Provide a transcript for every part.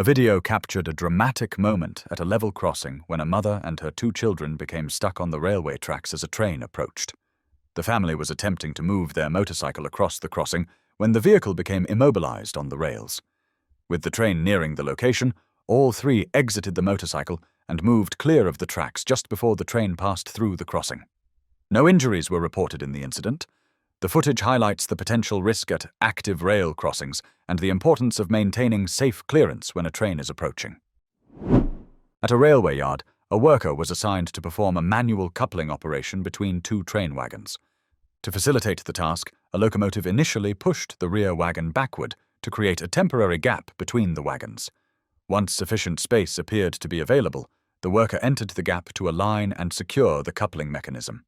A video captured a dramatic moment at a level crossing when a mother and her 2 children became stuck on the railway tracks as a train approached. The family was attempting to move their motorcycle across the crossing when the vehicle became immobilized on the rails. With the train nearing the location, all 3 exited the motorcycle and moved clear of the tracks just before the train passed through the crossing. No injuries were reported in the incident. The footage highlights the potential risk at active rail crossings and the importance of maintaining safe clearance when a train is approaching. At a railway yard, a worker was assigned to perform a manual coupling operation between 2 train wagons. To facilitate the task, a locomotive initially pushed the rear wagon backward to create a temporary gap between the wagons. Once sufficient space appeared to be available, the worker entered the gap to align and secure the coupling mechanism.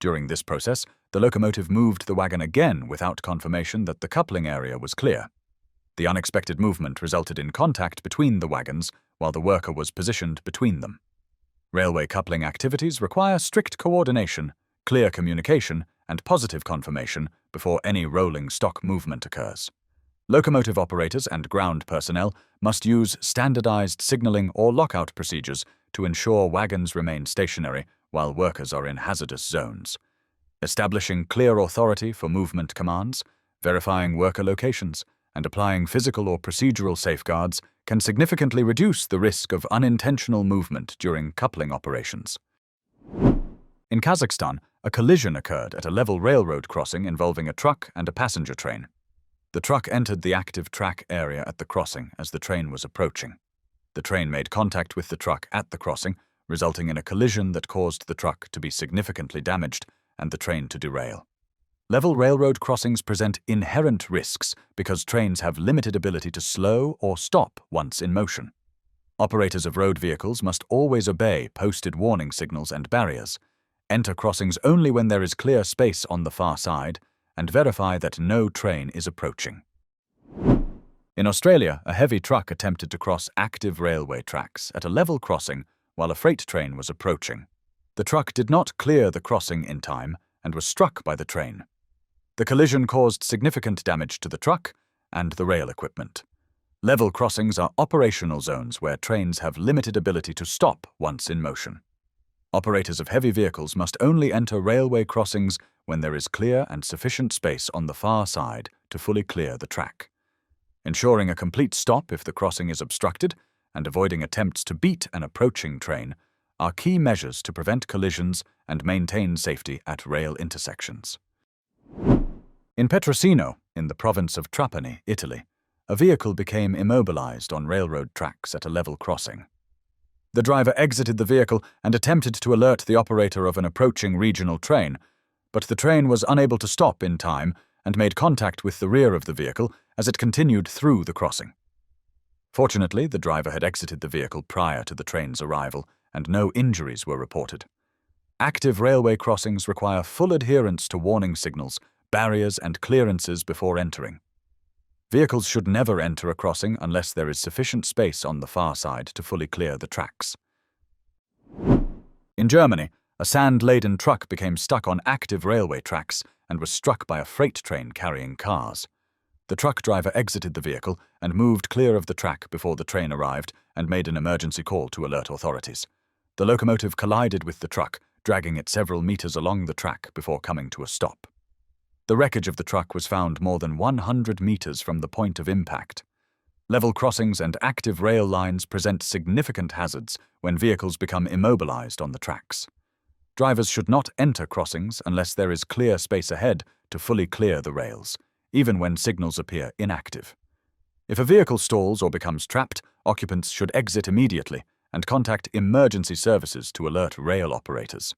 During this process, the locomotive moved the wagon again without confirmation that the coupling area was clear. The unexpected movement resulted in contact between the wagons while the worker was positioned between them. Railway coupling activities require strict coordination, clear communication, and positive confirmation before any rolling stock movement occurs. Locomotive operators and ground personnel must use standardized signaling or lockout procedures to ensure wagons remain stationary while workers are in hazardous zones. Establishing clear authority for movement commands, verifying worker locations, and applying physical or procedural safeguards can significantly reduce the risk of unintentional movement during coupling operations. In Kazakhstan, a collision occurred at a level railroad crossing involving a truck and a passenger train. The truck entered the active track area at the crossing as the train was approaching. The train made contact with the truck at the crossing, resulting in a collision that caused the truck to be significantly damaged and the train to derail. Level railroad crossings present inherent risks because trains have limited ability to slow or stop once in motion. Operators of road vehicles must always obey posted warning signals and barriers, enter crossings only when there is clear space on the far side, and verify that no train is approaching. In Australia, a heavy truck attempted to cross active railway tracks at a level crossing while a freight train was approaching. The truck did not clear the crossing in time and was struck by the train. The collision caused significant damage to the truck and the rail equipment. Level crossings are operational zones where trains have limited ability to stop once in motion. Operators of heavy vehicles must only enter railway crossings when there is clear and sufficient space on the far side to fully clear the track. Ensuring a complete stop if the crossing is obstructed and avoiding attempts to beat an approaching train are key measures to prevent collisions and maintain safety at rail intersections. In Pedestrians, in the province of Trapani, Italy, a vehicle became immobilized on railroad tracks at a level crossing. The driver exited the vehicle and attempted to alert the operator of an approaching regional train, but the train was unable to stop in time and made contact with the rear of the vehicle as it continued through the crossing. Fortunately, the driver had exited the vehicle prior to the train's arrival, and no injuries were reported. Active railway crossings require full adherence to warning signals, barriers, and clearances before entering. Vehicles should never enter a crossing unless there is sufficient space on the far side to fully clear the tracks. In Germany, a sand-laden truck became stuck on active railway tracks and was struck by a freight train carrying cars. The truck driver exited the vehicle and moved clear of the track before the train arrived and made an emergency call to alert authorities. The locomotive collided with the truck, dragging it several meters along the track before coming to a stop. The wreckage of the truck was found more than 100 meters from the point of impact. Level crossings and active rail lines present significant hazards when vehicles become immobilized on the tracks. Drivers should not enter crossings unless there is clear space ahead to fully clear the rails, even when signals appear inactive. If a vehicle stalls or becomes trapped, occupants should exit immediately and contact emergency services to alert rail operators.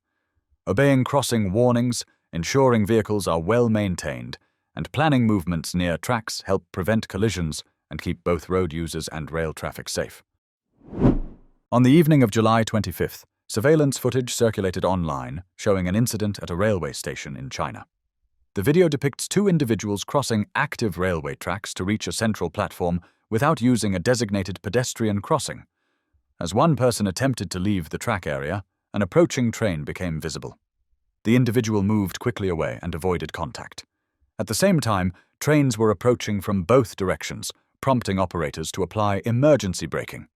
Obeying crossing warnings, ensuring vehicles are well maintained, and planning movements near tracks help prevent collisions and keep both road users and rail traffic safe. On the evening of July 25th, surveillance footage circulated online showing an incident at a railway station in China. The video depicts 2 individuals crossing active railway tracks to reach a central platform without using a designated pedestrian crossing. As one person attempted to leave the track area, an approaching train became visible. The individual moved quickly away and avoided contact. At the same time, trains were approaching from both directions, prompting operators to apply emergency braking.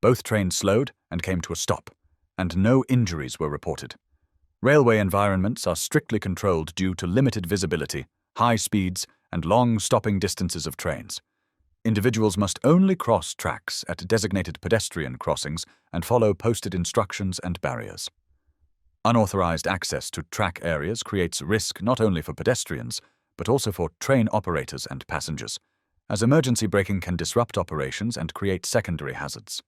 Both trains slowed and came to a stop, and no injuries were reported. Railway environments are strictly controlled due to limited visibility, high speeds, and long stopping distances of trains. Individuals must only cross tracks at designated pedestrian crossings and follow posted instructions and barriers. Unauthorized access to track areas creates risk not only for pedestrians, but also for train operators and passengers, as emergency braking can disrupt operations and create secondary hazards.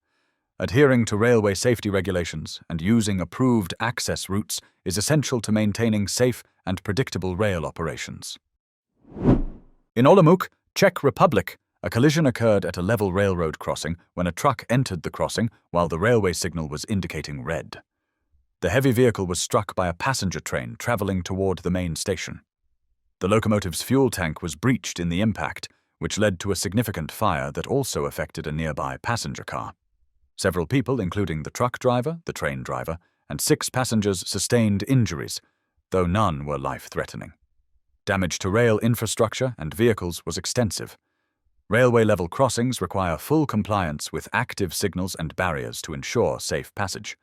Adhering to railway safety regulations and using approved access routes is essential to maintaining safe and predictable rail operations. In Olomouc, Czech Republic, a collision occurred at a level railroad crossing when a truck entered the crossing while the railway signal was indicating red. The heavy vehicle was struck by a passenger train traveling toward the main station. The locomotive's fuel tank was breached in the impact, which led to a significant fire that also affected a nearby passenger car. Several people, including the truck driver, the train driver, and 6 passengers, sustained injuries, though none were life-threatening. Damage to rail infrastructure and vehicles was extensive. Railway-level crossings require full compliance with active signals and barriers to ensure safe passage.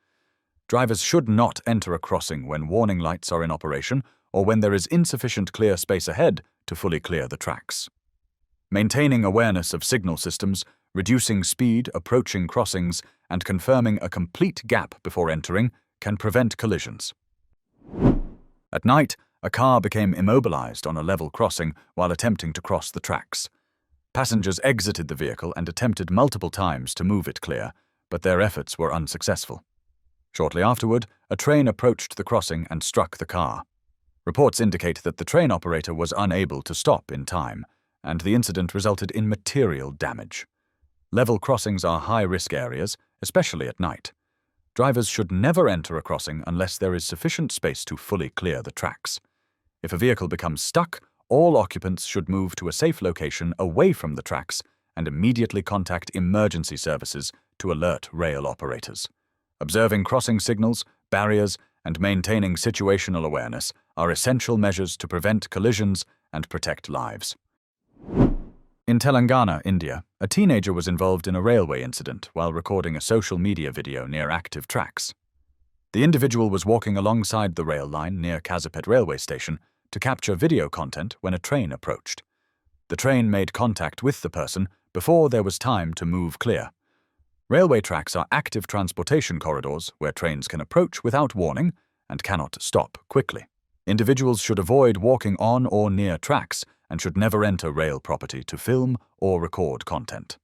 Drivers should not enter a crossing when warning lights are in operation or when there is insufficient clear space ahead to fully clear the tracks. Maintaining awareness of signal systems, reducing speed approaching crossings, and confirming a complete gap before entering can prevent collisions. At night, a car became immobilized on a level crossing while attempting to cross the tracks. Passengers exited the vehicle and attempted multiple times to move it clear, but their efforts were unsuccessful. Shortly afterward, a train approached the crossing and struck the car. Reports indicate that the train operator was unable to stop in time, and the incident resulted in material damage. Level crossings are high-risk areas, especially at night. Drivers should never enter a crossing unless there is sufficient space to fully clear the tracks. If a vehicle becomes stuck, all occupants should move to a safe location away from the tracks and immediately contact emergency services to alert rail operators. Observing crossing signals, barriers, and maintaining situational awareness are essential measures to prevent collisions and protect lives. In Telangana, India, a teenager was involved in a railway incident while recording a social media video near active tracks. The individual was walking alongside the rail line near Kazakhstan railway station to capture video content when a train approached. The train made contact with the person before there was time to move clear. Railway tracks are active transportation corridors where trains can approach without warning and cannot stop quickly. Individuals should avoid walking on or near tracks and should never enter rail property to film or record content.